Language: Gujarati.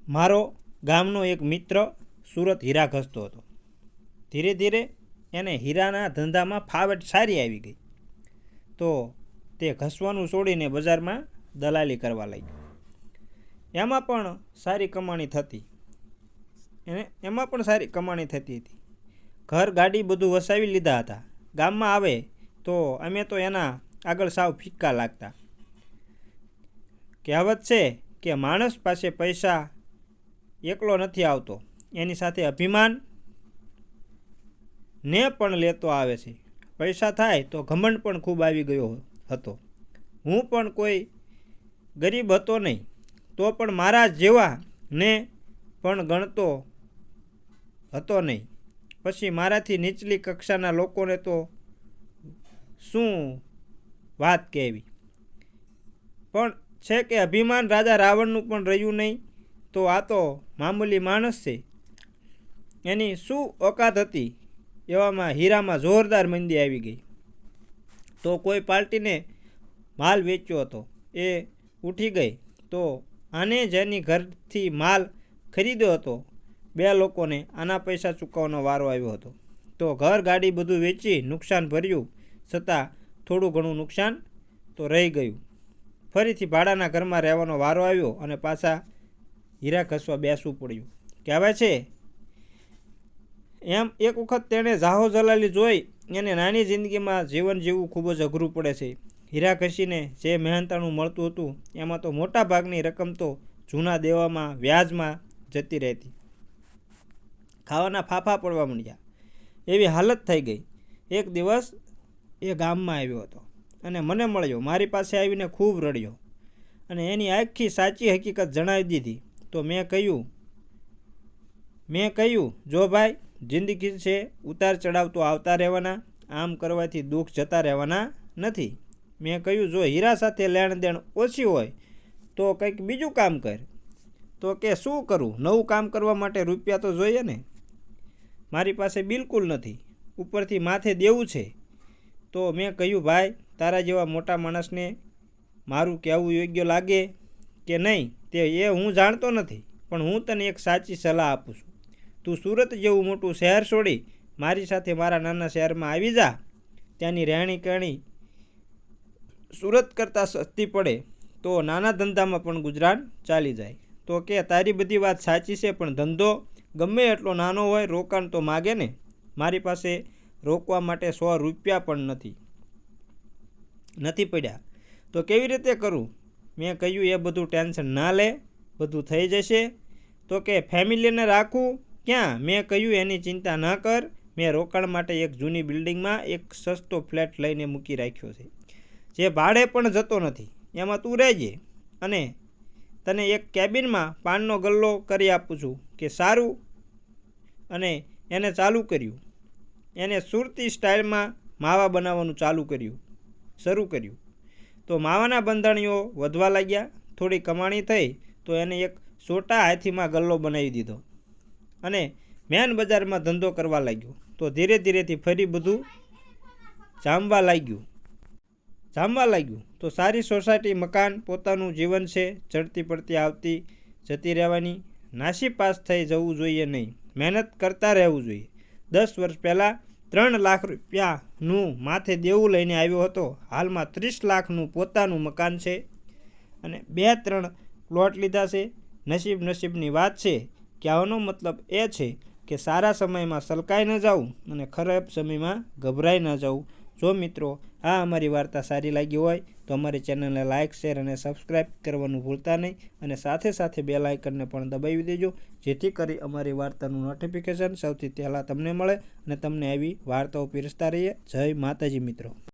મારો ગામનો એક મિત્ર સુરત હીરા ઘસતો હતો. ધીરે ધીરે એને હીરાના ધંધામાં ફાવટ સારી આવી ગઈ, તો તે ઘસવાનું છોડીને બજારમાં દલાલી કરવા લાગ્યો. એમાં પણ સારી કમાણી થતી હતી. ઘર ગાડી બધું વસાવી લીધા હતા. ગામમાં આવે તો અમે તો એના આગળ સાવ ફિક્કા લાગતા. કહેવત છે કે માણસ પાસે પૈસા એકલો નથી આવતો, એની સાથે અભિમાન ને પણ લેતો આવે છે. પૈસા થાય તો ઘમંડ પણ ખૂબ આવી ગયો હતો. હું પણ કોઈ ગરીબ હતો નહીં, તો પણ મારા જેવા ને પણ ગણતો હતો નહીં. પછી મારાથી નીચલી કક્ષાના લોકોને તો શું વાત કહેવી. પણ છે કે અભિમાન રાજા રાવણનું પણ રહ્યું નહીં, તો આ તો મામૂલી માણસ છે, એની શું ઓકાત હતી. એવામાં હીરામાં જોરદાર મંદી આવી ગઈ. તો કોઈ પાર્ટીને માલ વેચ્યો હતો, એ ઉઠી ગઈ. તો આને જેની ઘરથી માલ ખરીદ્યો હતો, 2 લોકોને આના પૈસા ચૂકવવાનો વારો આવ્યો હતો. તો ઘર ગાડી બધું વેચી નુકસાન ભર્યું, છતાં થોડું ઘણું નુકસાન તો રહી ગયું. ફરીથી ભાડાના ઘરમાં રહેવાનો વારો આવ્યો અને પાછા હીરા ઘસવા બેસવું પડ્યું. કહેવાય છે એમ એક વખત તેણે જાહો જલાલી જોઈ. એને નાની જિંદગીમાં જીવન જીવવું ખૂબ જ અઘરું પડે છે. હીરા ઘસીને જે મહેનતાણું મળતું હતું, એમાં તો મોટા ભાગની રકમ તો જૂના દેવામાં વ્યાજમાં જતી રહેતી. ખાવાના ફાફા પડવા માંડ્યા, એવી હાલત થઈ ગઈ. એક દિવસ એ ગામમાં આવ્યો હતો અને મને મળ્યો. મારી પાસે આવીને ખૂબ રડ્યો અને એની આખી સાચી હકીકત જણાવી દીધી. તો મેં કહ્યું, જો ભાઈ, જિંદગી છે, ઉતાર ચડાવ તો આવતા રહેવાના, આમ કરવાથી દુઃખ જતા રહેવાના નથી. મેં કહ્યું, જો હીરા સાથે લેણ દેણ ઓછી હોય તો કંઈક બીજું કામ કર. તો કે શું કરું? નવું કામ કરવા માટે રૂપિયા તો જોઈએ ને. મારી પાસે બિલકુલ નથી, ઉપરથી માથે દેવું છે. તો મેં કહ્યું, ભાઈ, તારા જેવા મોટા માણસને મારું કહેવું યોગ્ય લાગે કે નહીં તે એ હું જાણતો નથી, પણ હું તને એક સાચી સલાહ આપું છું. તું સુરત જેવું મોટું શહેર છોડી મારી સાથે મારા નાના શહેરમાં આવી જા. ત્યાંની રહેણી કહેણી સુરત કરતાં સસ્તી પડે, તો નાના ધંધામાં પણ ગુજરાન ચાલી જાય. તો કે તારી બધી વાત સાચી છે, પણ ધંધો ગમે એટલો નાનો હોય, રોકાણ તો માગે ને. મારી પાસે રોકવા માટે 100 રૂપિયા પણ નથી પડ્યા. તો કેવી રીતે કરું? મેં કહ્યું, એ બધું ટેન્શન ના લે, બધું થઈ જશે. તો કે ફેમિલીને રાખું ક્યાં? મેં કહ્યું, એની ચિંતા ન કર. મેં રોકાણ માટે એક જૂની બિલ્ડિંગમાં એક સસ્તો ફ્લેટ લઈને મૂકી રાખ્યો છે, જે ભાડે પણ જતો નથી. એમાં તું રહેજે અને તને એક કેબિનમાં પાનનો ગલ્લો કરી આપું છું. કે સારું? અને એને ચાલુ કર્યું. એને સુરતી સ્ટાઇલમાં માવા બનાવવાનું શરૂ કર્યું. તો માવાના બંધાણીઓ વધવા લાગ્યા. થોડી કમાણી થઈ તો એને એક છોટા હાથીમાં ગલ્લો બનાવી દીધો અને મેન બજારમાં ધંધો કરવા લાગ્યો. તો ધીરે ધીરેથી ફરી બધું જામવા લાગ્યું. તો સારી સોસાયટી, મકાન, પોતાનું જીવન છે, ચડતી પડતી આવતી જતી રહેવાની. નાસી પાસ થઈ જવું જોઈએ નહીં, મહેનત કરતા રહેવું જોઈએ. 10 વર્ષ પહેલાં 3 લાખ રૂપિયાનું માથે દેવું લઈને આવ્યો હતો. હાલમાં 30 લાખનું પોતાનું મકાન છે અને 2-3 પ્લોટ લીધા છે. નસીબની વાત છે. કહેવાનો મતલબ એ છે કે સારા સમયમાં સલકાઈ ન જાવું અને ખરાબ સમયમાં ગભરાઈ ન જવું. જો મિત્રો આ અમારી વાર્તા સારી લાગી હોય તો અમારી ચેનલને લાઇક, શેર અને સબસ્ક્રાઈબ કરવાનું ભૂલતા નહીં. અને સાથે સાથે બેલ આઇકનને પણ દબાવી દેજો, જેથી કરી અમારી વાર્તાનું નોટિફિકેશન સૌથી પહેલાં તમને મળે અને તમને આવી વાર્તાઓ પીરસતા રહીએ. જય માતાજી મિત્રો.